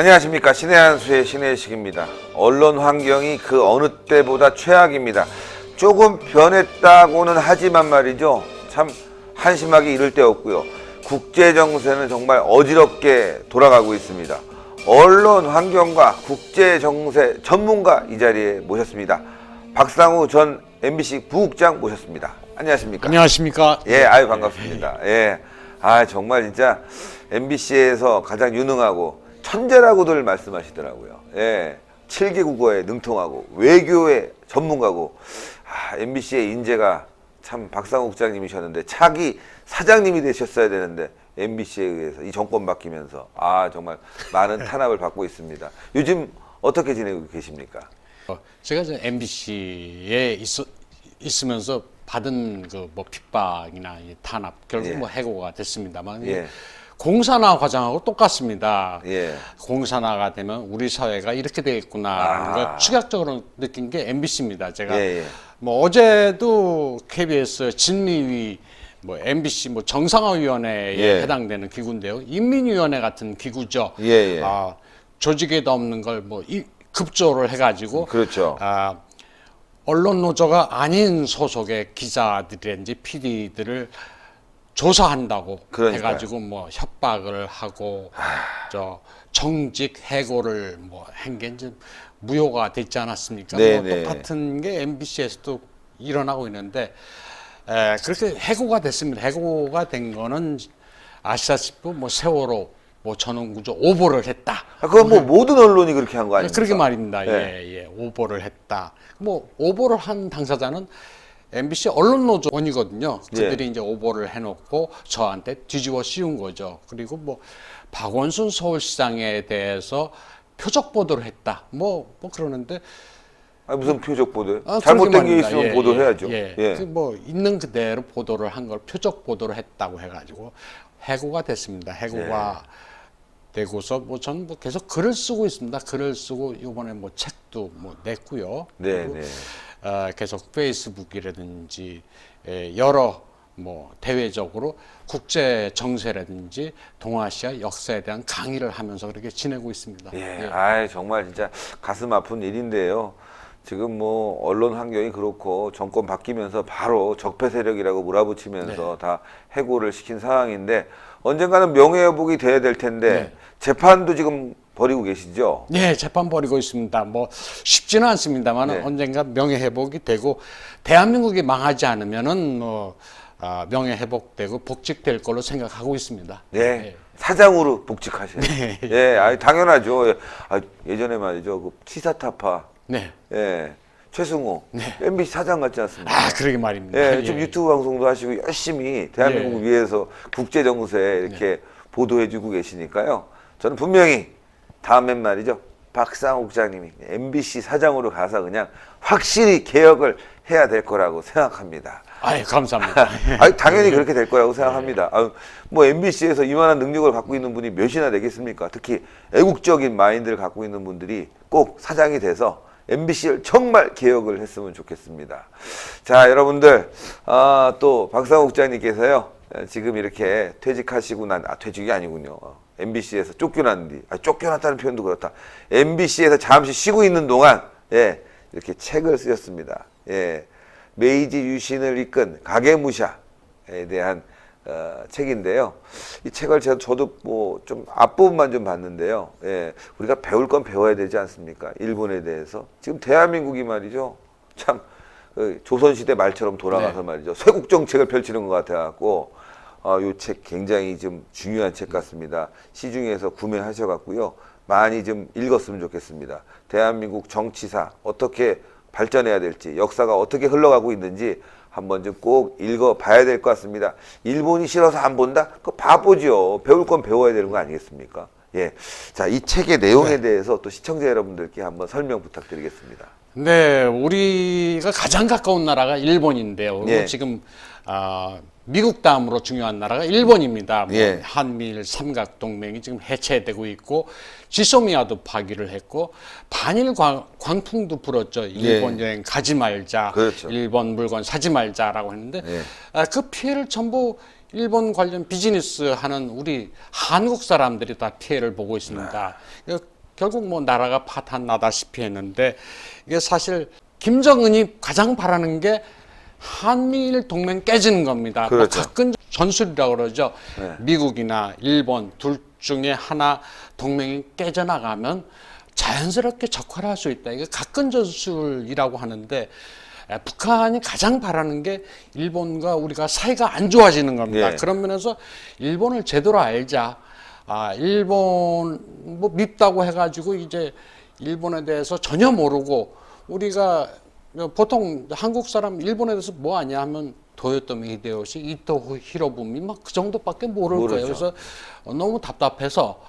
안녕하십니까. 신의 한수의 신의식입니다. 언론 환경이 그 어느 때보다 최악입니다. 조금 변했다고는 하지만 말이죠. 참 한심하게 이를 데 없고요. 국제정세는 정말 어지럽게 돌아가고 있습니다. 언론 환경과 국제정세 전문가 이 자리에 모셨습니다. 박상우 전 MBC 부국장 모셨습니다. 안녕하십니까. 안녕하십니까. 예, 아유 반갑습니다. 예, 아 정말 진짜 MBC에서 가장 유능하고 천재라고들 말씀하시더라고요. 예, 7개 국어에 능통하고 외교의 전문가고, MBC의 인재가 참 박상우 국장님이셨는데 차기 사장님이 되셨어야 되는데 MBC에 의해서 이 정권 바뀌면서 정말 많은 탄압을 받고 있습니다. 요즘 어떻게 지내고 계십니까? 제가 이제 MBC에 있으면서 받은 그 뭐 핍박이나 탄압 결국 예. 뭐 해고가 됐습니다만 예. 공산화 과정하고 똑같습니다. 예. 공산화가 되면 우리 사회가 이렇게 되겠구나라는 걸 축약적으로 느낀 게 MBC입니다. 제가 예. 뭐 어제도 KBS 진리위 뭐 MBC 뭐 정상화위원회에 예. 해당되는 기구인데요. 인민위원회 같은 기구죠. 예. 조직에도 없는 걸 뭐 급조를 해가지고 그렇죠. 언론 노조가 아닌 소속의 기자들이든지 PD들을 조사한다고 그러니까요. 해가지고 뭐 협박을 하고 저 정직 해고를 뭐 한 게 이제 무효가 됐지 않았습니까? 뭐 똑같은 게 MBC에서도 일어나고 있는데 그렇게 해고가 됐습니다. 해고가 된 거는 아시다시피 뭐 세월호 뭐 전원구조 오보를 했다. 그건 뭐 모든 언론이 그렇게 한 거 아닙니까? 그렇게 말입니다. 네. 예, 오보를 했다. 뭐 오보를 한 당사자는 MBC 언론노조원이거든요. 그들이 이제 오보를 해놓고 저한테 뒤집어 씌운 거죠. 그리고 뭐 박원순 서울시장에 대해서 표적 보도를 했다. 뭐 그러는데 무슨 표적 보도요? 잘못된 게 있으면 보도해야죠. 뭐 있는 그대로 보도를 한 걸 표적 보도를 했다고 해가지고 해고가 됐습니다. 해고가 되고서 뭐 저는 뭐 계속 글을 쓰고 있습니다. 글을 쓰고 이번에 뭐 책도 뭐 냈고요. 계속 페이스북이라든지 여러 뭐 대외적으로 국제 정세라든지 동아시아 역사에 대한 강의를 하면서 그렇게 지내고 있습니다. 정말 진짜 가슴 아픈 일인데요. 지금 뭐 언론 환경이 그렇고 정권 바뀌면서 바로 적폐 세력이라고 몰아붙이면서 다 해고를 시킨 상황인데 언젠가는 명예회복이 돼야 될 텐데 재판도 지금 벌이고 계시죠? 네, 재판 벌이고 있습니다. 뭐 쉽지는 않습니다만 언젠가 명예회복이 되고 대한민국이 망하지 않으면은 뭐 명예회복되고 복직될 걸로 생각하고 있습니다. 사장으로 복직하셔야 당연하죠. 예전에 말이죠, 그 치사타파 최승호 MBC 사장 같지 않습니까? 그러게 말입니다. 좀 유튜브 방송도 하시고 열심히 대한민국을 위해서 국제 정세에 이렇게 보도해주고 계시니까요. 저는 분명히 다음엔 말이죠, 박상우 국장님이 MBC 사장으로 가서 그냥 확실히 개혁을 해야 될 거라고 생각합니다. 감사합니다. 당연히 그렇게 될 거라고 생각합니다. 뭐 MBC에서 이만한 능력을 갖고 있는 분이 몇이나 되겠습니까? 특히 애국적인 마인드를 갖고 있는 분들이 꼭 사장이 돼서 MBC를 정말 개혁을 했으면 좋겠습니다. 자, 여러분들, 또 박상우 국장님께서요, 지금 이렇게 퇴직하시고 퇴직이 아니군요. MBC에서 쫓겨난 뒤, 쫓겨났다는 표현도 그렇다. MBC에서 잠시 쉬고 있는 동안, 이렇게 책을 쓰셨습니다. 메이지 유신을 이끈 가게무샤에 대한 책인데요. 이 책을 저도 뭐 좀 앞부분만 좀 봤는데요. 우리가 배울 건 배워야 되지 않습니까? 일본에 대해서. 지금 대한민국이 말이죠, 참 조선시대 말처럼 돌아가서 말이죠, 쇄국 정책을 펼치는 것 같아갖고 이 책 굉장히 좀 중요한 책 같습니다. 시중에서 구매하셔갖고요, 많이 좀 읽었으면 좋겠습니다. 대한민국 정치사 어떻게 발전해야 될지, 역사가 어떻게 흘러가고 있는지 한번 좀 꼭 읽어봐야 될 것 같습니다. 일본이 싫어서 안 본다? 그거 바보죠. 배울 건 배워야 되는 거 아니겠습니까? 자, 이 책의 내용에 대해서 또 시청자 여러분들께 한번 설명 부탁드리겠습니다. 네, 우리가 가장 가까운 나라가 일본인데요. 지금 미국 다음으로 중요한 나라가 일본입니다. 한미일 삼각동맹이 지금 해체되고 있고 지소미아도 파기를 했고 반일 광풍도 불었죠. 일본 여행 가지 말자, 그렇죠. 일본 물건 사지 말자라고 했는데 그 피해를 전부 일본 관련 비즈니스 하는 우리 한국 사람들이 다 피해를 보고 있습니다. 결국 뭐 나라가 파탄 나다시피 했는데 이게 사실 김정은이 가장 바라는 게 한미일 동맹 깨지는 겁니다. 그렇죠. 뭐 가끔 전술이라고 그러죠. 네. 미국이나 일본 둘 중에 하나 동맹이 깨져나가면 자연스럽게 적화할 수 있다. 이게 가끔 전술이라고 하는데 북한이 가장 바라는 게 일본과 우리가 사이가 안 좋아지는 겁니다. 예. 그런 면에서 일본을 제대로 알자. 일본 뭐 밉다고 해가지고 이제 일본에 대해서 전혀 모르고 우리가 보통 한국 사람 일본에 대해서 뭐 아냐 하면 도요토미 히데요시, 이토 히로부미 막 그 정도밖에 모를 거예요. 모르죠. 그래서 너무 답답해서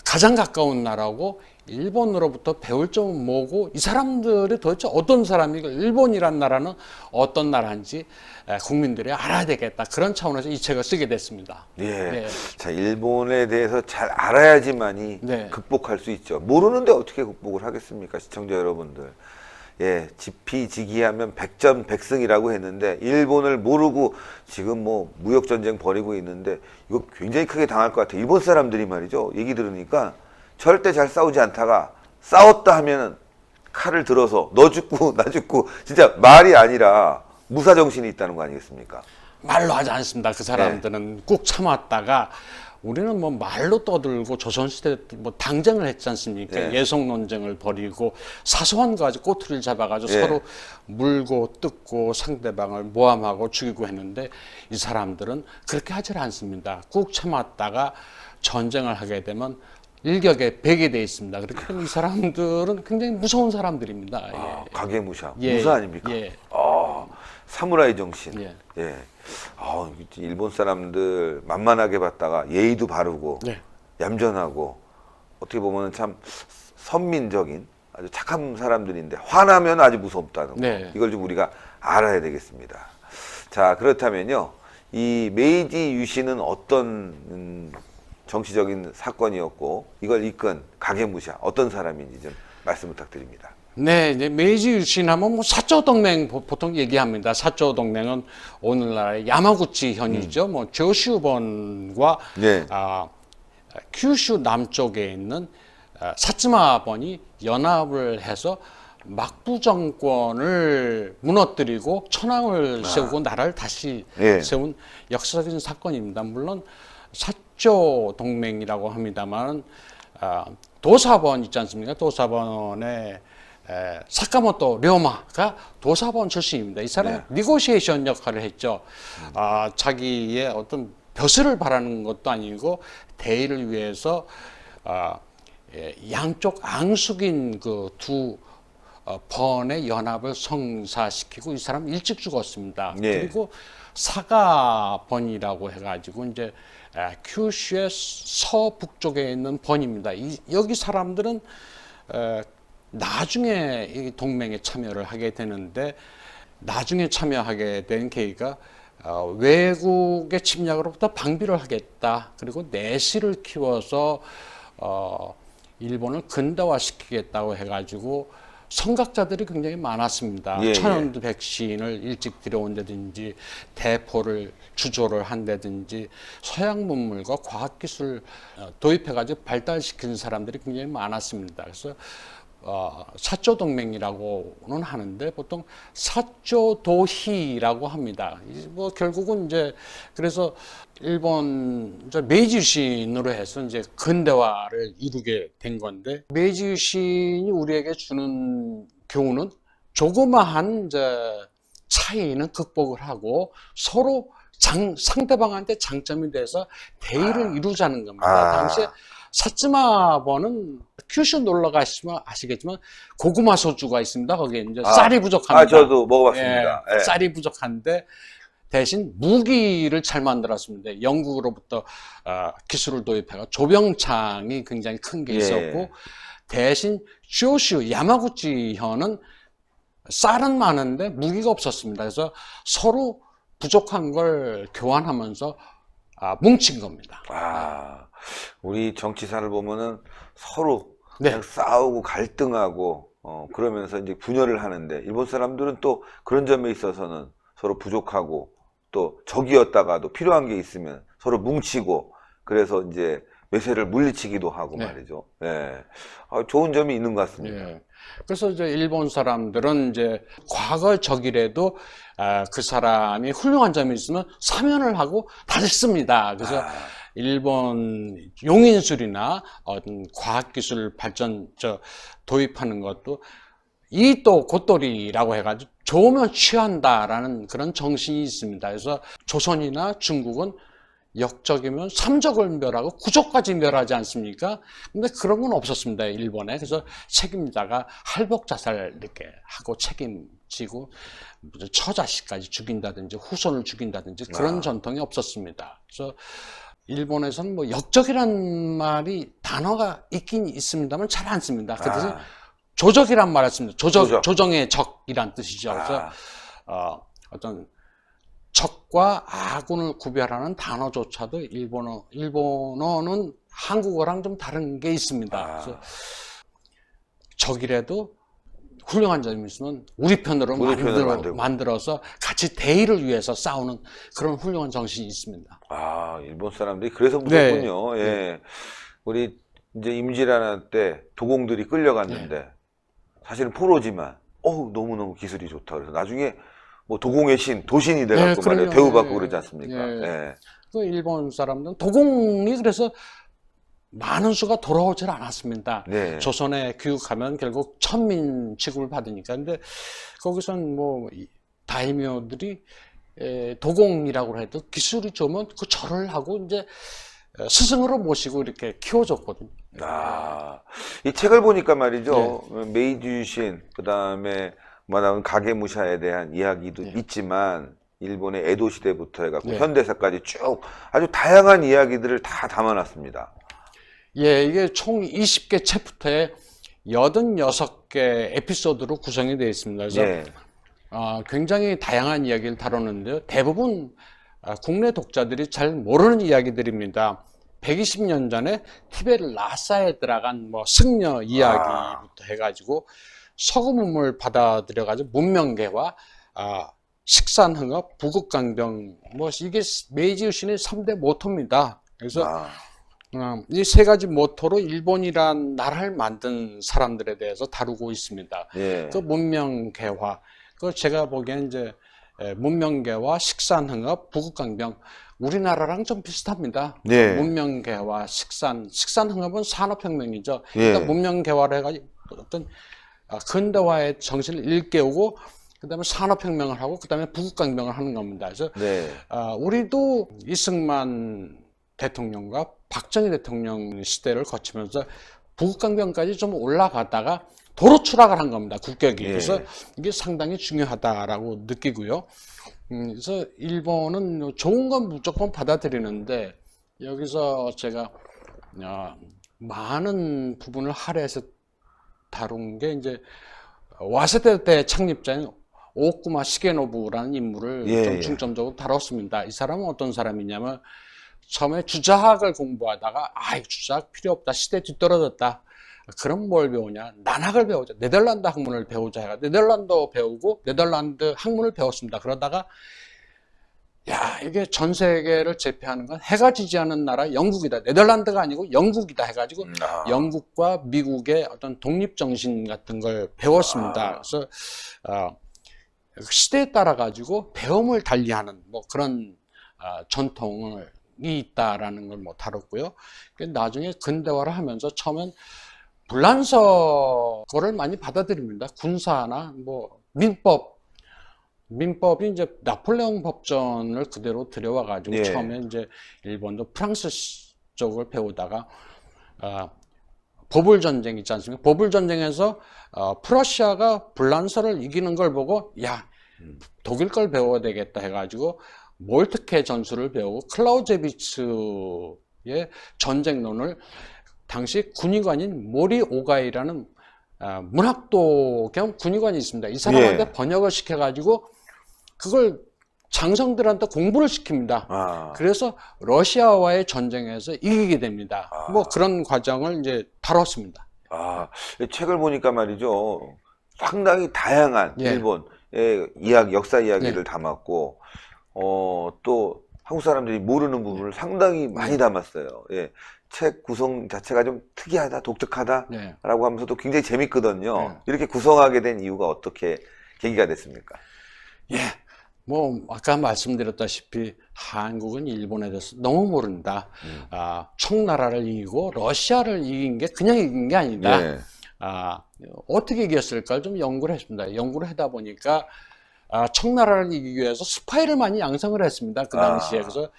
가장 가까운 나라고 일본으로부터 배울 점은 뭐고 이 사람들이 도대체 어떤 사람이고 일본이란 나라는 어떤 나라인지 국민들이 알아야 되겠다. 그런 차원에서 이 책을 쓰게 됐습니다. 예. 네. 자, 일본에 대해서 잘 알아야지만이 네. 극복할 수 있죠. 모르는데 어떻게 극복을 하겠습니까, 시청자 여러분들. 예, 지피지기하면 백전백승이라고 했는데 일본을 모르고 지금 뭐 무역 전쟁 벌이고 있는데 이거 굉장히 크게 당할 것 같아요. 일본 사람들이 말이죠. 얘기 들으니까 절대 잘 싸우지 않다가 싸웠다 하면은 칼을 들어서 너 죽고 나 죽고 진짜 말이 아니라 무사 정신이 있다는 거 아니겠습니까? 말로 하지 않습니다. 그 사람들은 꾹 참았다가 우리는 뭐 말로 떠들고 조선시대 뭐 당쟁을 했지 않습니까? 예. 예속 논쟁을 벌이고 사소한 거 가지고 꼬투리를 잡아가지고 예. 서로 물고 뜯고 상대방을 모함하고 죽이고 했는데 이 사람들은 그렇게 하질 않습니다. 꾹 참았다가 전쟁을 하게 되면 일격에 베게 돼 있습니다. 그렇기 때문에 이 사람들은 굉장히 무서운 사람들입니다. 가게무샤 예. 무사 아닙니까? 예. 사무라이 정신. 예. 예. 일본 사람들 만만하게 봤다가 예의도 바르고 네. 얌전하고 어떻게 보면 참 선민적인 아주 착한 사람들인데 화나면 아주 무섭다는 거. 네. 이걸 좀 우리가 알아야 되겠습니다. 자, 그렇다면요. 이 메이지 유신은 어떤 정치적인 사건이었고 이걸 이끈 가게무샤 어떤 사람인지 좀 말씀 부탁드립니다. 네, 이제 메이지 유신하면 뭐 사조 동맹 보통 얘기합니다. 사조 동맹은 오늘날의 야마구치 현이죠. 뭐 조슈번과 네. 큐슈 남쪽에 있는 사츠마번이 연합을 해서 막부 정권을 무너뜨리고 천황을 세우고 나라를 다시 예. 세운 역사적인 사건입니다. 물론 사조 동맹이라고 합니다만 도사번 있지 않습니까? 도사번의 사카모토 료마가 도사번 출신입니다. 이 사람은 니고시에이션 역할을 했죠. 자기의 어떤 벼슬을 바라는 것도 아니고 대의를 위해서 양쪽 앙숙인 그 두 번의 연합을 성사시키고 이 사람 일찍 죽었습니다. 예. 그리고 사가번이라고 해가지고 이제 큐슈의 서북쪽에 있는 번입니다. 여기 사람들은 나중에 이 동맹에 참여를 하게 되는데 나중에 참여하게 된 계기가 외국의 침략으로부터 방비를 하겠다. 그리고 내실을 키워서 일본을 근대화시키겠다고 해가지고 선각자들이 굉장히 많았습니다. 예, 천연두 백신을 일찍 들여온다든지 대포를 주조를 한다든지 서양 문물과 과학기술 도입해가지고 발달시키는 사람들이 굉장히 많았습니다. 그래서 사조 동맹이라고는 하는데 보통 사조 도희라고 합니다. 뭐 결국은 이제 그래서 일본 메이지 유신으로 해서 이제 근대화를 이루게 된 건데 메이지 유신이 우리에게 주는 교훈은 조그마한 이제 차이는 극복을 하고 서로 상대방한테 장점이 돼서 대의를 이루자는 겁니다. 당시에 사츠마번은 큐슈 놀러 가시면 아시겠지만 고구마 소주가 있습니다. 거기에 이제 쌀이 부족합니다. 저도 먹어봤습니다. 예, 쌀이 부족한데 대신 무기를 잘 만들었습니다. 영국으로부터 기술을 도입해가 조병창이 굉장히 큰 게 있었고 대신 쇼슈 야마구치 현은 쌀은 많은데 무기가 없었습니다. 그래서 서로 부족한 걸 교환하면서 뭉친 겁니다. 우리 정치사를 보면은 서로 그냥 싸우고 갈등하고 그러면서 이제 분열을 하는데 일본 사람들은 또 그런 점에 있어서는 서로 부족하고 또 적이었다가도 필요한 게 있으면 서로 뭉치고 그래서 이제 외세를 물리치기도 하고 네. 말이죠. 예. 좋은 점이 있는 것 같습니다. 예. 그래서 이제 일본 사람들은 이제 과거 적이라도 그 사람이 훌륭한 점이 있으면 사면을 하고 다 됐습니다. 그래서 일본 용인술이나 어떤 과학기술 발전 도입하는 것도 이 또 곧돌이라고 해가지고 좋으면 취한다라는 그런 정신이 있습니다. 그래서 조선이나 중국은 역적이면 삼적을 멸하고 구적까지 멸하지 않습니까? 근데 그런 건 없었습니다, 일본에. 그래서 책임자가 할복 자살 이렇게 하고 책임지고 처자식까지 죽인다든지 후손을 죽인다든지 그런 전통이 없었습니다. 그래서 일본에서는 뭐 역적이란 말이 단어가 있긴 있습니다만 잘 안 씁니다. 그 대신 조적이란 말을 씁니다. 조정의 적이란 뜻이죠. 그래서 어떤 적과 아군을 구별하는 단어조차도 일본어는 한국어랑 좀 다른 게 있습니다. 그래서 적이라도 훌륭한 점이 있으면 우리 편으로 만들어서 같이 대의를 위해서 싸우는 그런 훌륭한 정신이 있습니다. 일본 사람들이 그래서 무섭군요. 네. 예. 우리 이제 임진왜란 때 도공들이 끌려갔는데 사실은 포로지만 너무너무 기술이 좋다. 그래서 나중에 뭐 도공의 신, 도신이 돼갖고 말이에요. 대우받고 그러지 않습니까? 예. 그 일본 사람들은 도공이 그래서 많은 수가 돌아오질 않았습니다. 네. 조선에 교육하면 결국 천민 취급을 받으니까. 근데 거기선 뭐 다이묘들이 도공이라고 해도 기술이 좋으면 그 절을 하고 이제 스승으로 모시고 이렇게 키워줬거든요. 이 책을 보니까 말이죠. 메이지 유신, 그 다음에 말하면 가게무샤에 대한 이야기도 있지만 일본의 에도 시대부터 해갖고 현대사까지 쭉 아주 다양한 이야기들을 다 담아놨습니다. 예, 이게 총 20개 챕터에 86개 에피소드로 구성이 되어 있습니다. 그래서 굉장히 다양한 이야기를 다뤘는데요. 대부분 국내 독자들이 잘 모르는 이야기들입니다. 120년 전에 티베트 라사에 들어간 뭐 승려 이야기부터 해가지고 서구문물 받아들여가지고 문명계와 식산흥업, 부국강병 뭐 이게 메이지 유신의 3대 모토입니다. 그래서 이 세 가지 모토로 일본이란 나라를 만든 사람들에 대해서 다루고 있습니다. 그 문명개화, 그 제가 보기엔 이제 문명개화, 식산흥업, 부국강병 우리나라랑 좀 비슷합니다. 문명개화, 식산흥업은 산업혁명이죠. 그러니까 문명개화를 해가지고 어떤 근대화의 정신을 일깨우고 그다음에 산업혁명을 하고 그다음에 부국강병을 하는 겁니다. 그래서 우리도 이승만 대통령과 박정희 대통령 시대를 거치면서 부국강병까지 좀 올라가다가 도로 추락을 한 겁니다. 국격이. 그래서 이게 상당히 중요하다라고 느끼고요. 그래서 일본은 좋은 건 무조건 받아들이는데 여기서 제가 많은 부분을 할애해서 다룬 게 이제 와세대 때 창립자인 오쿠마 시게노부라는 인물을 좀 중점적으로 다뤘습니다. 이 사람은 어떤 사람이냐면 처음에 주자학을 공부하다가 주자학 필요 없다, 시대 뒤떨어졌다. 그럼 뭘 배우냐? 난학을 배우자. 네덜란드 학문을 배우자 해가 네덜란드 배우고 네덜란드 학문을 배웠습니다. 그러다가 이게 전 세계를 제패하는 건 해가 지지 않은 나라 영국이다. 네덜란드가 아니고 영국이다 해가지고 영국과 미국의 어떤 독립정신 같은 걸 배웠습니다. 그래서 시대에 따라 가지고 배움을 달리하는 뭐 그런 전통이 있다라는 걸 뭐 다뤘고요. 나중에 근대화를 하면서 처음엔 불란서 거를 많이 받아들입니다. 군사나 뭐 민법이 이제 나폴레옹 법전을 그대로 들여와가지고 처음에 이제 일본도 프랑스 쪽을 배우다가 보불 전쟁 있지 않습니까? 보불 전쟁에서 프러시아가 불란서를 이기는 걸 보고 독일 걸 배워야 되겠다 해가지고 몰트케 전술을 배우고 클라우제비츠의 전쟁론을 당시 군의관인 모리 오가이라는 문학도 겸 군의관이 있습니다. 이 사람한테 번역을 시켜가지고 그걸 장성들한테 공부를 시킵니다. 그래서 러시아와의 전쟁에서 이기게 됩니다. 뭐 그런 과정을 이제 다뤘습니다. 이 책을 보니까 말이죠. 상당히 다양한 일본의 이야기, 역사 이야기를 담았고, 또 한국 사람들이 모르는 부분을 상당히 많이 담았어요. 예. 책 구성 자체가 좀 특이하다, 독특하다라고 네. 하면서도 굉장히 재밌거든요. 네. 이렇게 구성하게 된 이유가 어떻게 계기가 됐습니까? 예. 뭐 아까 말씀드렸다시피 한국은 일본에 대해서 너무 모른다. 청나라를 이기고 러시아를 이긴 게 그냥 이긴 게 아니다. 예. 어떻게 이겼을까 좀 연구를 했습니다. 연구를 하다 보니까 청나라를 이기기 위해서 스파이를 많이 양성을 했습니다. 그 당시에. 그래서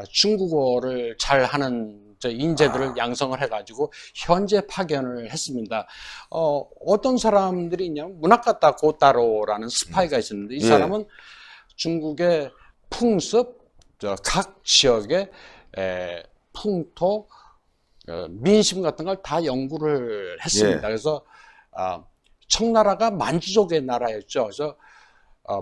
중국어를 잘하는 인재들을 양성을 해가지고 현재 파견을 했습니다. 어떤 사람들이 있냐면 문학가타 고타로라는 스파이가 있었는데 이 예. 사람은 중국의 풍습, 각 지역의 풍토, 민심 같은 걸 다 연구를 했습니다. 예. 그래서 청나라가 만주족의 나라였죠. 그래서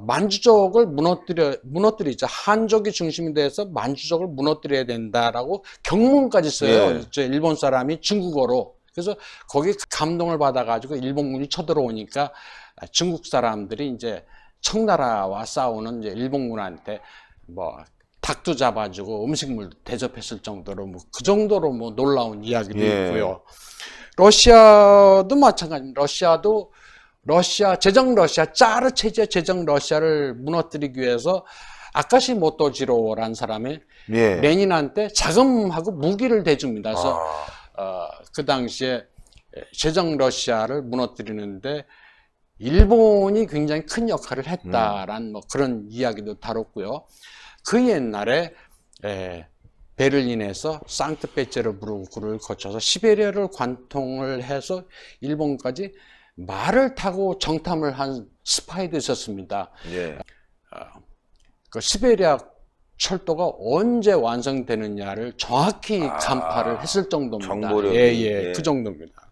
만주족을 무너뜨리자 한족이 중심이 돼서 만주족을 무너뜨려야 된다라고 경문까지 써요. 예. 일본 사람이 중국어로. 그래서 거기 감동을 받아가지고 일본군이 쳐들어오니까 중국 사람들이 이제 청나라와 싸우는 이제 일본군한테 뭐 닭도 잡아주고 음식물도 대접했을 정도로 뭐 그 정도로 뭐 놀라운 이야기도 예. 있고요. 러시아도 마찬가지입니다. 제정 러시아, 짜르 체제 제정 러시아를 무너뜨리기 위해서 아카시 모토지로라는 사람이 예. 레닌한테 자금하고 무기를 대줍니다. 그래서 그 당시에 제정 러시아를 무너뜨리는데 일본이 굉장히 큰 역할을 했다라는 뭐 그런 이야기도 다뤘고요. 그 옛날에 베를린에서 상트페테르부르크를 거쳐서 시베리아를 관통을 해서 일본까지 말을 타고 정탐을 한 스파이도 있었습니다. 예. 그 시베리아 철도가 언제 완성되느냐를 정확히 간파를 했을 정도입니다. 정보력이, 예, 예. 그 정도입니다.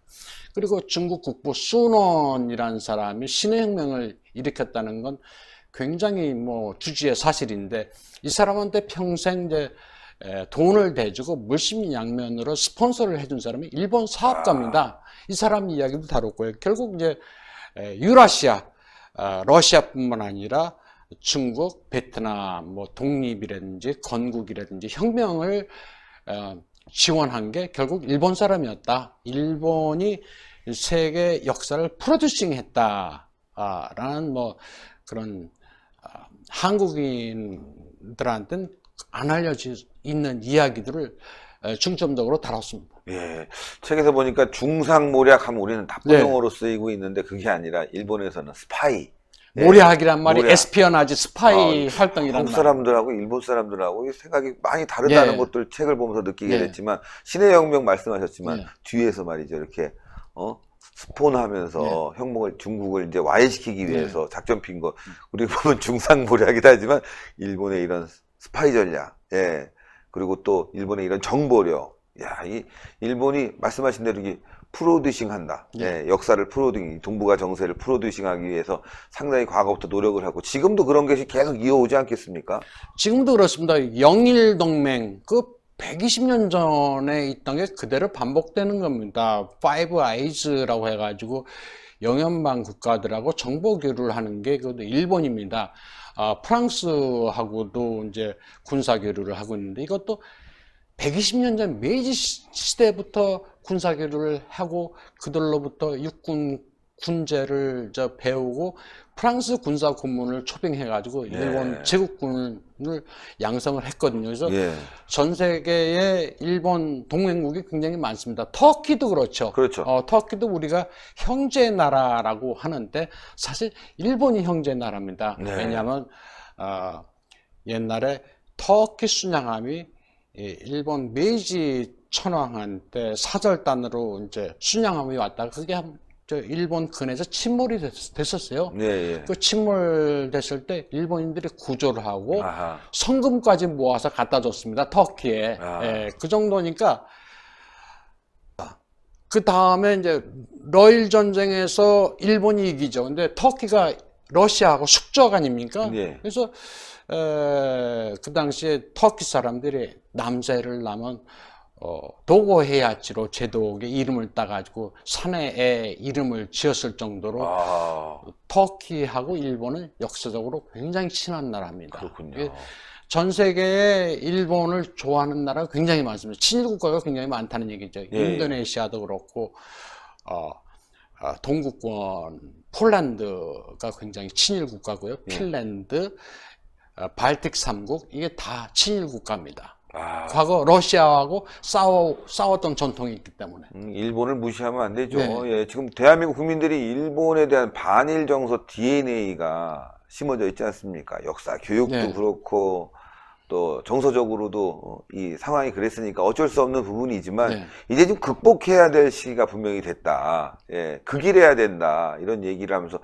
그리고 중국 국부 순원이라는 사람이 신의 혁명을 일으켰다는 건 굉장히 뭐 주지의 사실인데 이 사람한테 평생 이제 돈을 대주고 물심양면으로 스폰서를 해준 사람이 일본 사업가입니다. 이 사람 이야기도 다뤘고요. 결국 이제 유라시아, 러시아뿐만 아니라 중국, 베트남, 뭐 독립이라든지 건국이라든지 혁명을 지원한 게 결국 일본 사람이었다. 일본이 세계 역사를 프로듀싱했다라는 뭐 그런 한국인들한테는 안 알려져 있는 이야기들을 중점적으로 다뤘습니다. 예. 책에서 보니까 중상모략하면 우리는 나쁜 네. 용어로 쓰이고 있는데 그게 아니라 일본에서는 스파이. 예. 모략이란 말이 모략. 에스피어나지 스파이 활동이란 한국 말. 사람들하고 일본 사람들하고 생각이 많이 다르다는 예. 것들 책을 보면서 느끼게 예. 됐지만 신의 혁명 말씀하셨지만 예. 뒤에서 말이죠 이렇게 스폰하면서 혁명을 중국을 이제 와해시키기 위해서 작전 핀 거 우리가 보면 중상모략이다 하지만 일본의 이런 스파이 전략, 예. 그리고 또 일본의 이런 정보력, 야, 이 일본이 말씀하신 대로 이게 프로듀싱 한다. 예, 역사를 동북아 정세를 프로듀싱하기 위해서 상당히 과거부터 노력을 하고 지금도 그런 것이 계속 이어오지 않겠습니까? 지금도 그렇습니다. 영일 동맹 그 120년 전에 있던 게 그대로 반복되는 겁니다. 파이브 아이즈라고 해가지고 영연방 국가들하고 정보 교류를 하는 게 그것도 일본입니다. 프랑스하고도 이제 군사 교류를 하고 있는데 이것도 120년 전 메이지 시대부터 군사 교류를 하고 그들로부터 육군 군제를 배우고 프랑스 군사 고문을 초빙해가지고 일본 제국군을 양성을 했거든요. 그래서 예. 전 세계에 일본 동맹국이 굉장히 많습니다. 터키도 그렇죠. 그렇죠. 터키도 우리가 형제 나라라고 하는데 사실 일본이 형제 나라입니다. 네. 왜냐하면 옛날에 터키 순양함이 일본 메이지 천황한 때 사절단으로 이제 순양함이 왔다가 그게 일본 근해에서 침몰이 됐었어요. 예, 예. 그 침몰됐을 때 일본인들이 구조를 하고 아하. 성금까지 모아서 갖다 줬습니다. 터키에. 예, 그 정도니까. 그 다음에 이제 러일 전쟁에서 일본이 이기죠. 근데 터키가 러시아하고 숙적 아닙니까? 예. 그래서 그 당시에 터키 사람들이 남자애를 낳으면 도고헤야치로 제독의 이름을 따가지고 산에 이름을 지었을 정도로 터키하고 일본은 역사적으로 굉장히 친한 나라입니다. 그렇군요. 전 세계에 일본을 좋아하는 나라가 굉장히 많습니다. 친일 국가가 굉장히 많다는 얘기죠. 인도네시아도 그렇고 동구권 폴란드가 굉장히 친일 국가고요. 핀란드, 발틱 3국 이게 다 친일 국가입니다. 과거 러시아하고 싸웠던 전통이 있기 때문에. 일본을 무시하면 안 되죠. 네. 예, 지금 대한민국 국민들이 일본에 대한 반일 정서 DNA가 심어져 있지 않습니까? 역사, 교육도 네. 그렇고 또 정서적으로도 이 상황이 그랬으니까 어쩔 수 없는 부분이지만 네. 이제 좀 극복해야 될 시기가 분명히 됐다. 예, 그 길해야 된다. 이런 얘기를 하면서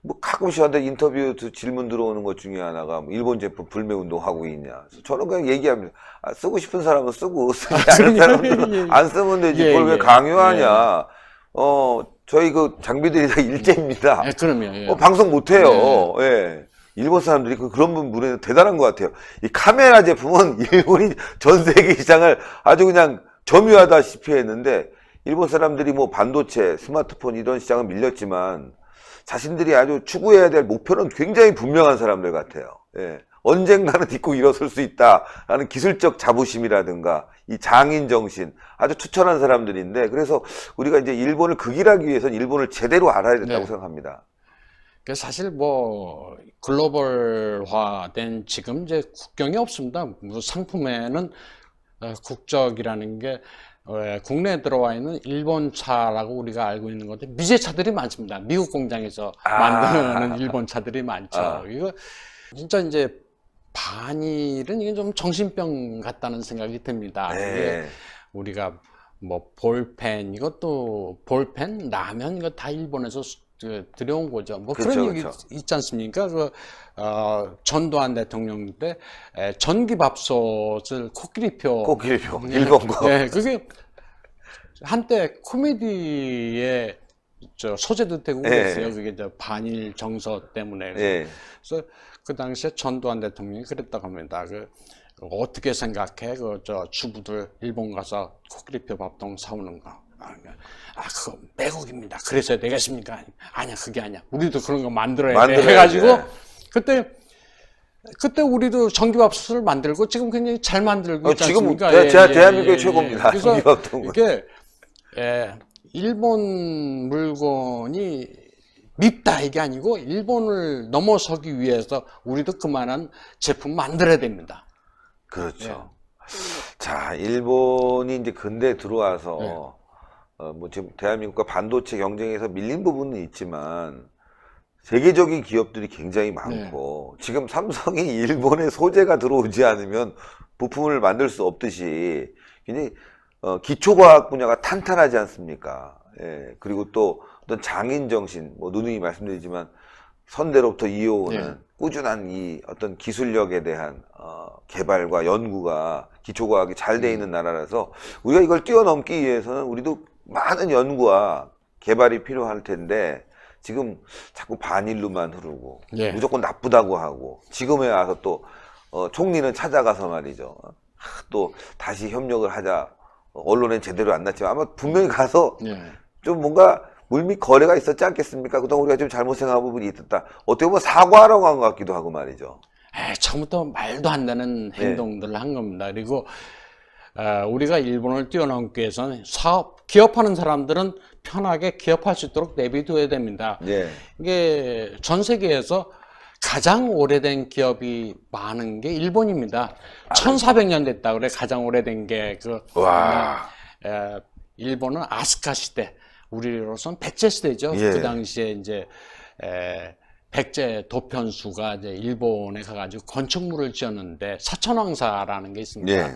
뭐 가끔씩 저한테 인터뷰 질문 들어오는 것 중에 하나가 뭐 일본 제품 불매 운동하고 있냐. 저는 그냥 얘기합니다. 쓰고 싶은 사람은 쓰고 쓰지 않은 사람들은 안 쓰면 되지. 그걸 왜 강요하냐. 저희 그 장비들이 다 일제입니다. 그럼요. 방송 못 해요. 예. 일본 사람들이 그런 부분에 대단한 것 같아요. 이 카메라 제품은 일본이 전 세계 시장을 아주 그냥 점유하다시피 했는데 일본 사람들이 뭐 반도체, 스마트폰 이런 시장은 밀렸지만 자신들이 아주 추구해야 될 목표는 굉장히 분명한 사람들 같아요. 예. 언젠가는 딛고 일어설 수 있다라는 기술적 자부심이라든가 이 장인 정신 아주 투철한 사람들인데 그래서 우리가 이제 일본을 극일하기 위해서는 일본을 제대로 알아야 된다고 생각합니다. 사실 뭐 글로벌화된 지금 이제 국경이 없습니다. 상품에는 국적이라는 게 국내에 들어와 있는 일본 차라고 우리가 알고 있는 건데 미제 차들이 많습니다. 미국 공장에서 만드는 일본 차들이 많죠. 이거 진짜 이제 반일은 이게 좀 정신병 같다는 생각이 듭니다. 이게 우리가 뭐 볼펜 이것도 볼펜, 라면 이거 다 일본에서 들여온 거죠. 뭐 그런 얘기 있지 않습니까? 전두환 대통령 때 전기밥솥을 코끼리표 일본 거. 네, 그게 한때 코미디의 소재도 되고 그랬어요. 그게 반일 정서 때문에. 그래서 그 당시에 전두환 대통령이 그랬다고 합니다. 어떻게 생각해? 주부들 일본 가서 코끼리표 밥통 사오는 거. 그거 매국입니다. 그래서 되겠습니까? 아니야, 그게 아니야. 우리도 그런 거 만들어야 돼. 해가지고, 그때 우리도 전기밥솥을 만들고, 지금 굉장히 잘 만들고 있지 않습니까? 지금 대한민국의 최고입니다. 전기밥통은. 이게, 일본 물건이 밉다, 이게 아니고, 일본을 넘어서기 위해서 우리도 그만한 제품 만들어야 됩니다. 그렇죠. 자, 일본이 이제 근대에 들어와서, 뭐 지금 대한민국과 반도체 경쟁에서 밀린 부분은 있지만 세계적인 기업들이 굉장히 많고 지금 삼성이 일본에 소재가 들어오지 않으면 부품을 만들 수 없듯이 굉장히 기초과학 분야가 탄탄하지 않습니까? 예, 그리고 또 어떤 장인 정신, 뭐 누누이 말씀드리지만 선대로부터 이어오는 꾸준한 이 어떤 기술력에 대한 개발과 연구가 기초과학이 잘 돼 있는 나라라서 우리가 이걸 뛰어넘기 위해서는 우리도 많은 연구와 개발이 필요할 텐데 지금 자꾸 반일로만 흐르고 무조건 나쁘다고 하고 지금에 와서 또 총리는 찾아가서 말이죠. 또 다시 협력을 하자. 언론엔 제대로 안 났지만 아마 분명히 가서 좀 뭔가 물밑 거래가 있었지 않겠습니까? 그동안 우리가 좀 잘못 생각한 부분이 있었다. 어떻게 보면 사과하라고 한 것 같기도 하고 말이죠. 처음부터 말도 안 되는 행동들을 한 겁니다. 그리고 우리가 일본을 뛰어넘기 위해서는 기업하는 사람들은 편하게 기업할 수 있도록 내비둬야 됩니다. 이게 전 세계에서 가장 오래된 기업이 많은 게 일본입니다. 1400년 됐다 그래. 가장 오래된 게 일본은 아스카 시대, 우리로서는 백제 시대죠. 그 당시에 이제 백제 도편수가 이제 일본에 가가지고 건축물을 지었는데 사천왕사라는 게 있습니다.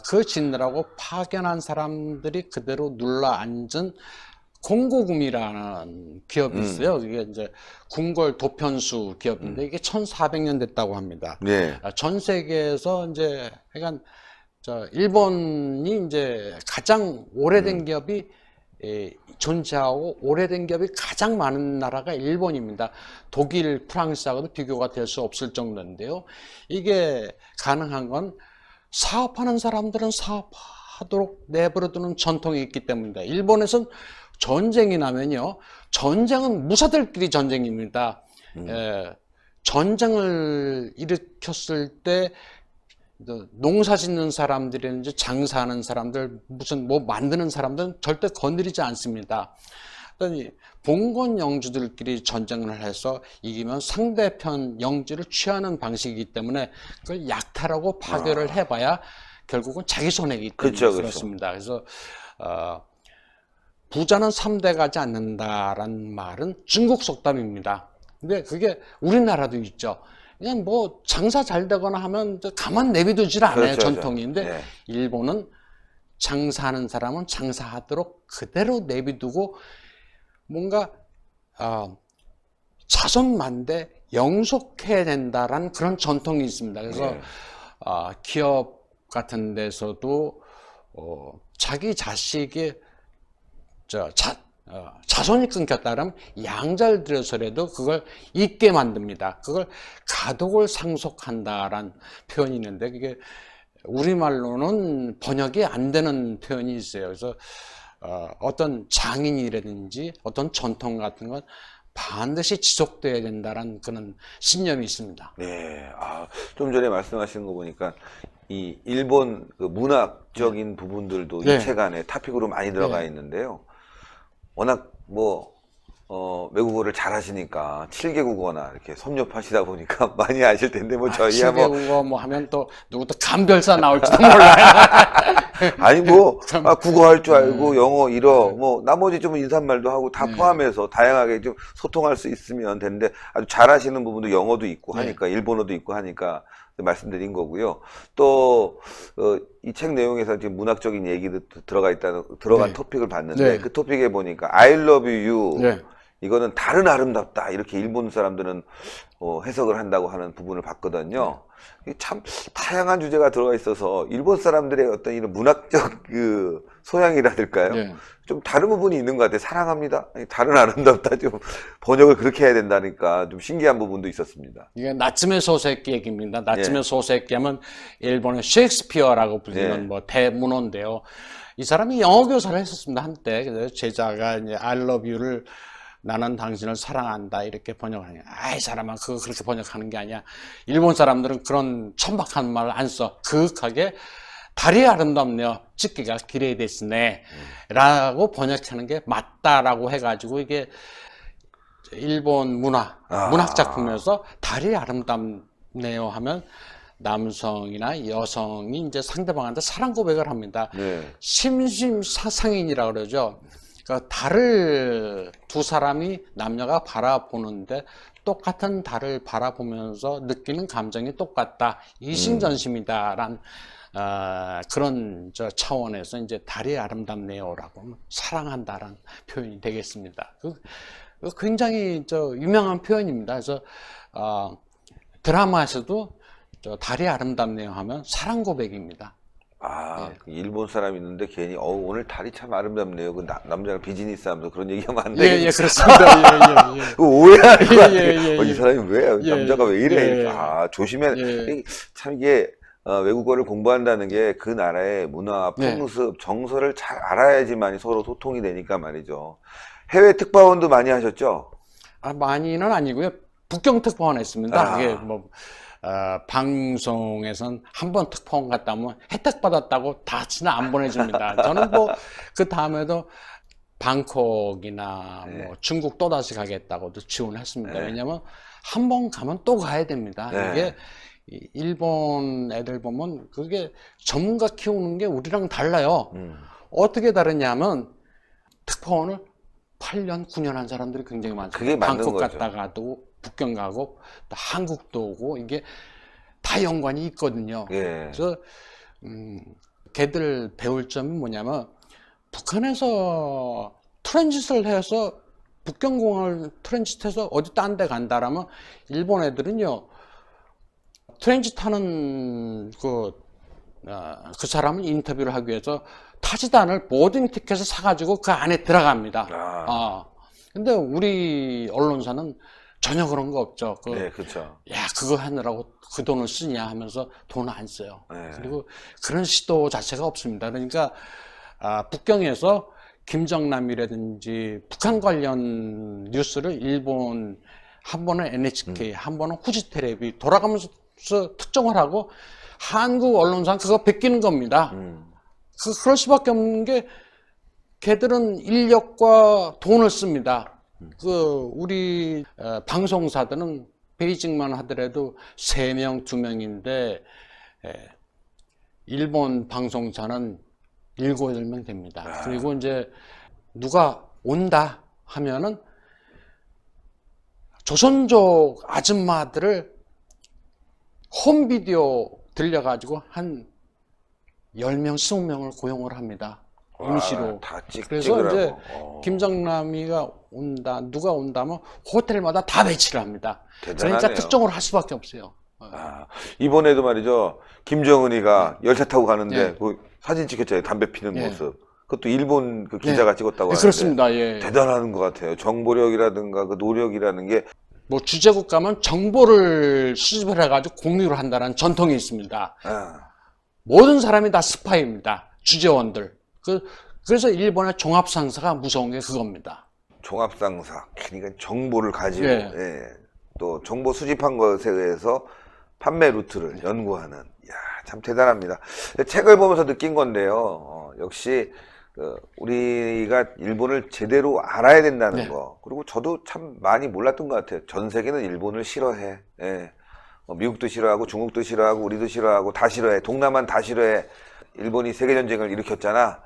그 짓느라고 파견한 사람들이 그대로 눌러 앉은 공고금이라는 기업이 있어요. 이게 이제 궁궐 도편수 기업인데 이게 1400년 됐다고 합니다. 전 세계에서 이제 약간 일본이 이제 가장 오래된 기업이 존재하고 오래된 기업이 가장 많은 나라가 일본입니다. 독일, 프랑스하고도 비교가 될 수 없을 정도인데요. 이게 가능한 건 사업하는 사람들은 하도록 내버려두는 전통이 있기 때문입니다. 일본에선 전쟁이 나면요, 전쟁은 무사들끼리 전쟁입니다. 전쟁을 일으켰을 때 농사 짓는 사람들이든지 장사하는 사람들, 무슨 뭐 만드는 사람들은 절대 건드리지 않습니다. 봉건 영주들끼리 전쟁을 해서 이기면 상대편 영주를 취하는 방식이기 때문에 그걸 약탈하고 파괴를 해봐야 결국은 자기 손해이기 때문에 그렇죠, 그렇습니다. 그래서 부자는 3대 가지 않는다라는 말은 중국 속담입니다. 근데 그게 우리나라도 있죠. 그냥 뭐 장사 잘 되거나 하면 가만 내비두질 않아요. 그렇죠, 전통인데 그렇죠. 네. 일본은 장사하는 사람은 장사하도록 그대로 내비두고 뭔가 자손만대 영속해야 된다라는 그런 전통이 있습니다. 그래서 네. 기업 같은 데서도 자기 자식이 자손이 끊겼다 그러면 양자를 들여서라도 그걸 잊게 만듭니다. 그걸 가독을 상속한다라는 표현이 있는데 그게 우리말로는 번역이 안 되는 표현이 있어요. 그래서 어떤 장인이라든지 어떤 전통 같은 건 반드시 지속돼야 된다는 그런 신념이 있습니다. 네. 좀 전에 말씀하신 거 보니까 이 일본 그 문학적인 부분들도 네. 이 책 안에 토픽으로 많이 들어가 네. 있는데요. 워낙 외국어를 잘 하시니까 7개 국어나 이렇게 섭렵하시다 보니까 많이 아실 텐데 저희야 세계국어 뭐 하면 또 누구도 감별사 나올지도 몰라요. 아니 국어 할 줄 알고 영어 일어 나머지 좀 인사말도 하고 다 포함해서 다양하게 좀 소통할 수 있으면 되는데 아주 잘하시는 부분도 영어도 있고 하니까 일본어도 있고 하니까 말씀드린 거고요. 또 이 책 내용에서 지금 문학적인 얘기도 들어간 토픽을 봤는데 그 토픽에 보니까 I love you 이거는 다른 아름답다 이렇게 일본 사람들은 해석을 한다고 하는 부분을 봤거든요. 참 다양한 주제가 들어가 있어서 일본 사람들의 어떤 이런 문학적 그 소양이라든가요. 좀 다른 부분이 있는 것 같아요. 사랑합니다. 다른 아름답다 좀 번역을 그렇게 해야 된다니까 좀 신기한 부분도 있었습니다. 이게 나츠메 소세키 얘기입니다. 나츠메 소세키 하면 일본의 셰익스피어라고 불리는 뭐 대문호인데요. 이 사람이 영어 교사를 했었습니다 한때. 그래서 제자가 이제 I love you를 나는 당신을 사랑한다 이렇게 번역하는 거야. 이 사람아 그거 그렇게 번역하는 게 아니야. 일본 사람들은 그런 천박한 말을 안 써. 그윽하게 달이 아름답네요. 찌개가 기레이 됐으네 라고 번역하는 게 맞다라고 해가지고 이게 일본 문학 작품에서 달이 아름답네요 하면 남성이나 여성이 이제 상대방한테 사랑 고백을 합니다. 심심사상인이라고 그러죠. 그러니까 달을 두 사람이 남녀가 바라보는데 똑같은 달을 바라보면서 느끼는 감정이 똑같다. 이심전심이다라는 그런 차원에서 이제 달이 아름답네요라고 사랑한다라는 표현이 되겠습니다. 굉장히 유명한 표현입니다. 그래서 드라마에서도 달이 아름답네요 하면 사랑 고백입니다. 그 일본 사람이 있는데 괜히 오늘 달이 참 아름답네요. 그 남자가 비즈니스 하면서 그런 얘기하면 안 돼. 그렇습니다. 오해하는 거 같아요. 이 사람이 왜 남자가 왜 이래? 조심해. 참 이게 외국어를 공부한다는 게 그 나라의 문화, 풍습, 정서를 잘 알아야지만 서로 소통이 되니까 말이죠. 해외 특파원도 많이 하셨죠? 많이는 아니고요. 북경 특파원 했습니다. 그게 방송에선 한 번 특파원 갔다 오면 혜택 받았다고 다시는 안 보내줍니다. 저는 그 다음에도 방콕이나 중국 또다시 가겠다고도 지원했습니다. 왜냐면 한 번 가면 또 가야 됩니다. 이게 일본 애들 보면 그게 전문가 키우는 게 우리랑 달라요. 어떻게 다르냐면 특파원을 8년, 9년 한 사람들이 굉장히 많습니다. 그게 맞는 방콕 거죠. 갔다가도 북경 가고 또 한국도 오고 이게 다 연관이 있거든요. 그래서 걔들 배울 점이 뭐냐면 북한에서 트랜짓을 해서 북경공항을 트랜짓해서 어디 딴 데 간다라면 일본 애들은요 트랜짓하는 그 사람을 인터뷰를 하기 위해서 타지도 않을 보딩 티켓을 사가지고 그 안에 들어갑니다. 근데 우리 언론사는 전혀 그런 거 없죠. 네, 그렇죠. 야, 그거 하느라고 그 돈을 쓰냐 하면서 돈을 안 써요. 네. 그리고 그런 시도 자체가 없습니다. 그러니까 북경에서 김정남이라든지 북한 관련 뉴스를 일본 한 번은 NHK, 한 번은 후지 텔레비 돌아가면서 특종을 하고 한국 언론상 그거 베끼는 겁니다. 그럴 수밖에 없는 게 걔들은 인력과 돈을 씁니다. 우리 방송사들은 베이징만 하더라도 3명, 2명인데 일본 방송사는 7, 8명 됩니다. 그리고 이제 누가 온다 하면은 조선족 아줌마들을 홈비디오 들려가지고 한 10명, 20명을 고용을 합니다. 임시로. 다 그래서 이제 찍으라고. 김정남이가 온다, 누가 온다면 호텔마다 다 배치를 합니다. 대단하네요. 그러니까 특종을 할 수밖에 없어요. 이번에도 말이죠. 김정은이가 열차 타고 가는데 예. 그 사진 찍혔잖아요. 담배 피는 예. 모습. 그것도 일본 그 기자가 찍었다고 네, 하는데 그렇습니다. 예. 대단한 것 같아요. 정보력이라든가 그 노력이라는 게 뭐 주재국 가면 정보를 수집을 해가지고 공유를 한다는 전통이 있습니다. 모든 사람이 다 스파이입니다. 주재원들. 그래서 일본의 종합상사가 무서운 게 그겁니다. 종합상사, 그러니까 정보를 가지고 예. 예. 또 정보 수집한 것에 의해서 판매 루트를 연구하는, 야, 참 대단합니다. 책을 보면서 느낀 건데요. 역시 우리가 일본을 제대로 알아야 된다는 네. 거. 그리고 저도 참 많이 몰랐던 것 같아요. 전 세계는 일본을 싫어해. 예. 미국도 싫어하고 중국도 싫어하고 우리도 싫어하고 다 싫어해. 동남아는 다 싫어해. 일본이 세계전쟁을 일으켰잖아.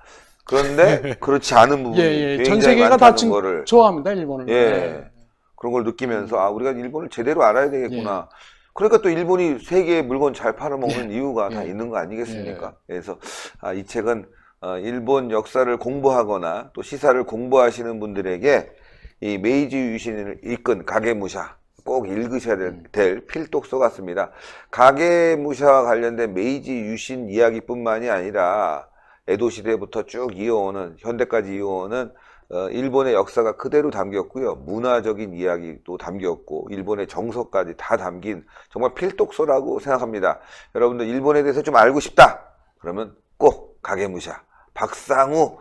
그런데 그렇지 않은 부분이 예, 전 굉장히 세계가 다 많다는 거를 좋아합니다, 일본을. 예. 네. 그런 걸 느끼면서 우리가 일본을 제대로 알아야 되겠구나. 그러니까 또 일본이 세계에 물건 잘 팔아먹는 이유가 다 있는 거 아니겠습니까? 그래서 이 책은 일본 역사를 공부하거나 또 시사를 공부하시는 분들에게 이 메이지 유신을 이끈 가게무샤 꼭 읽으셔야 될 필독서 같습니다. 가게무샤와 관련된 메이지 유신 이야기뿐만이 아니라 에도 시대부터 쭉 이어오는 현대까지 이어오는 일본의 역사가 그대로 담겼고요. 문화적인 이야기도 담겼고 일본의 정서까지 다 담긴 정말 필독서라고 생각합니다. 여러분들 일본에 대해서 좀 알고 싶다 그러면 꼭 가게무샤 박상우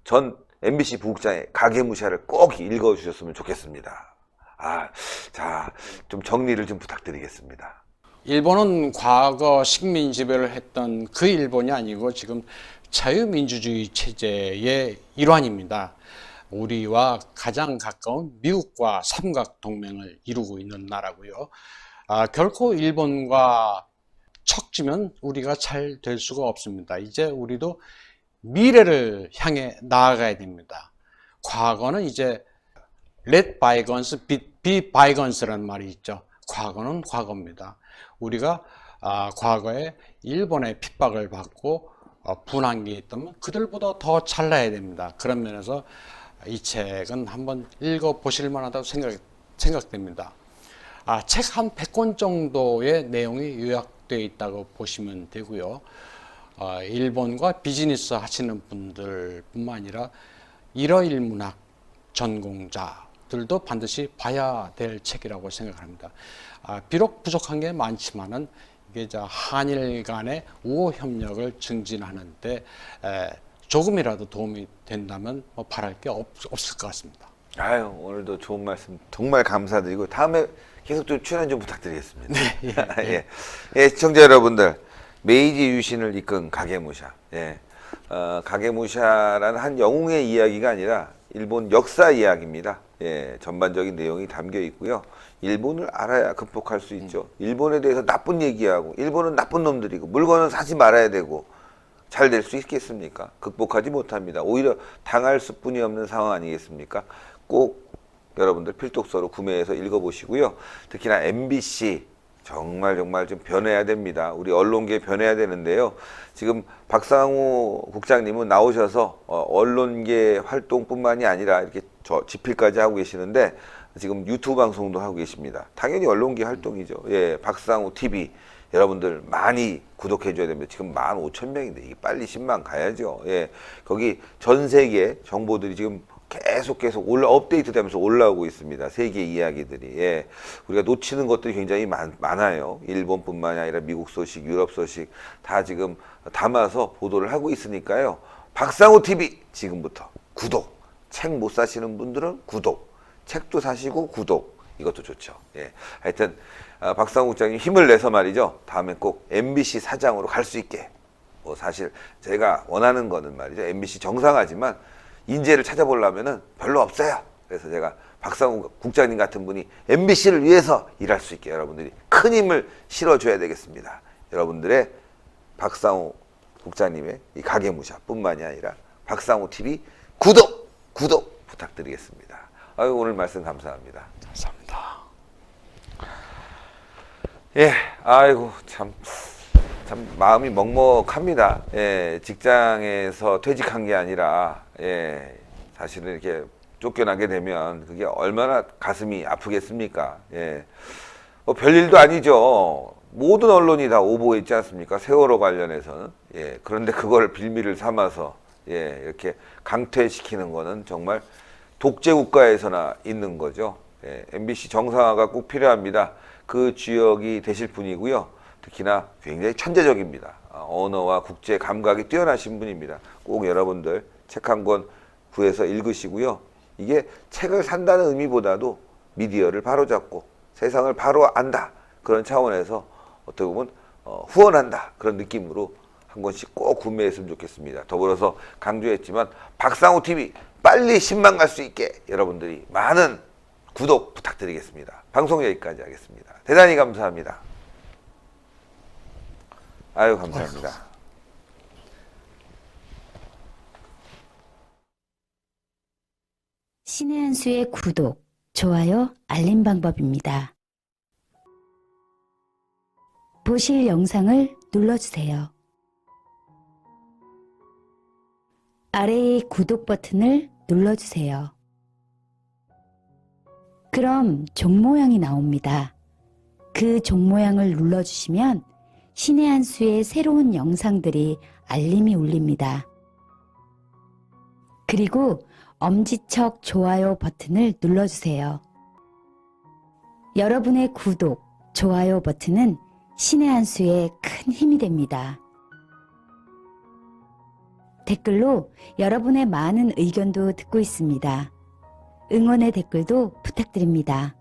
전 MBC 부국장의 가게무샤를 꼭 읽어주셨으면 좋겠습니다. 자, 좀 정리를 좀 부탁드리겠습니다. 일본은 과거 식민 지배를 했던 그 일본이 아니고 지금 자유민주주의 체제의 일환입니다. 우리와 가장 가까운 미국과 삼각 동맹을 이루고 있는 나라고요. 결코 일본과 척지면 우리가 잘 될 수가 없습니다. 이제 우리도 미래를 향해 나아가야 됩니다. 과거는 이제 let bygones be bygones라는 말이 있죠. 과거는 과거입니다. 우리가 과거에 일본의 핍박을 받고 분한 게 있다면 그들보다 더 잘나야 됩니다. 그런 면에서 이 책은 한번 읽어보실 만하다고 생각됩니다. 책 한 100권 정도의 내용이 요약되어 있다고 보시면 되고요. 일본과 비즈니스 하시는 분들 뿐만 아니라 일어일문학 전공자들도 반드시 봐야 될 책이라고 생각합니다. 비록 부족한 게 많지만은 이게 한일 간의 우호 협력을 증진하는데 조금이라도 도움이 된다면 바랄 게 없을 것 같습니다. 오늘도 좋은 말씀 정말 감사드리고 다음에 계속 좀 출연 좀 부탁드리겠습니다. 네, 예, 시청자 여러분들 메이지 유신을 이끈 가게무샤. 가게무샤라는 한 영웅의 이야기가 아니라 일본 역사 이야기입니다. 전반적인 내용이 담겨 있고요. 일본을 알아야 극복할 수 있죠. 일본에 대해서 나쁜 얘기하고 일본은 나쁜 놈들이고 물건은 사지 말아야 되고 잘 될 수 있겠습니까? 극복하지 못합니다. 오히려 당할 수뿐이 없는 상황 아니겠습니까? 꼭 여러분들 필독서로 구매해서 읽어보시고요. 특히나 MBC 정말 좀 변해야 됩니다. 우리 언론계 변해야 되는데요. 지금 박상우 국장님은 나오셔서 언론계 활동뿐만이 아니라 이렇게 집필까지 하고 계시는데 지금 유튜브 방송도 하고 계십니다. 당연히 언론계 활동이죠. 박상우 TV 여러분들 많이 구독해 줘야 됩니다. 지금 15,000명인데 이게 빨리 10만 가야죠. 거기 전 세계 정보들이 지금 계속 업데이트 되면서 올라오고 있습니다. 세계 이야기들이. 예. 우리가 놓치는 것들이 굉장히 많아요. 일본뿐만이 아니라 미국 소식, 유럽 소식 다 지금 담아서 보도를 하고 있으니까요. 박상우 TV 지금부터 구독. 책 못 사시는 분들은 구독. 책도 사시고 구독. 이것도 좋죠. 예. 하여튼 박상우 국장님 힘을 내서 말이죠. 다음에 꼭 MBC 사장으로 갈 수 있게. 뭐 사실 제가 원하는 거는 말이죠. MBC 정상하지만 인재를 찾아보려면은 별로 없어요. 그래서 제가 박상우 국장님 같은 분이 MBC를 위해서 일할 수 있게 여러분들이 큰 힘을 실어줘야 되겠습니다. 여러분들의 박상우 국장님의 이 가계무샤뿐만이 아니라 박상우 TV 구독 부탁드리겠습니다. 아유, 오늘 말씀 감사합니다. 감사합니다. 예, 아이고 참 마음이 먹먹합니다. 예, 직장에서 퇴직한 게 아니라, 예, 사실은 이렇게 쫓겨나게 되면 그게 얼마나 가슴이 아프겠습니까? 예, 뭐 별일도 아니죠. 모든 언론이 다 오보했지 않습니까? 세월호 관련해서는. 예, 그런데 그걸 빌미를 삼아서, 예, 이렇게 강퇴시키는 거는 정말 독재 국가에서나 있는 거죠. 예, MBC 정상화가 꼭 필요합니다. 그 주역이 되실 분이고요. 특히나 굉장히 천재적입니다. 언어와 국제 감각이 뛰어나신 분입니다. 꼭 여러분들 책 한 권 구해서 읽으시고요. 이게 책을 산다는 의미보다도 미디어를 바로잡고 세상을 바로 안다. 그런 차원에서 어떻게 보면 후원한다. 그런 느낌으로 한 권씩 꼭 구매했으면 좋겠습니다. 더불어서 강조했지만 박상우 TV 빨리 10만 갈 수 있게 여러분들이 많은 구독 부탁드리겠습니다. 방송 여기까지 하겠습니다. 대단히 감사합니다. 아유, 감사합니다. 신의 한 수의 구독, 좋아요, 알림 방법입니다. 보실 영상을 눌러주세요. 아래의 구독 버튼을 눌러주세요. 그럼 종 모양이 나옵니다. 그 종 모양을 눌러주시면 신의 한 수의 새로운 영상들이 알림이 울립니다. 그리고 엄지척 좋아요 버튼을 눌러주세요. 여러분의 구독, 좋아요 버튼은 신의 한 수의 큰 힘이 됩니다. 댓글로 여러분의 많은 의견도 듣고 있습니다. 응원의 댓글도 부탁드립니다.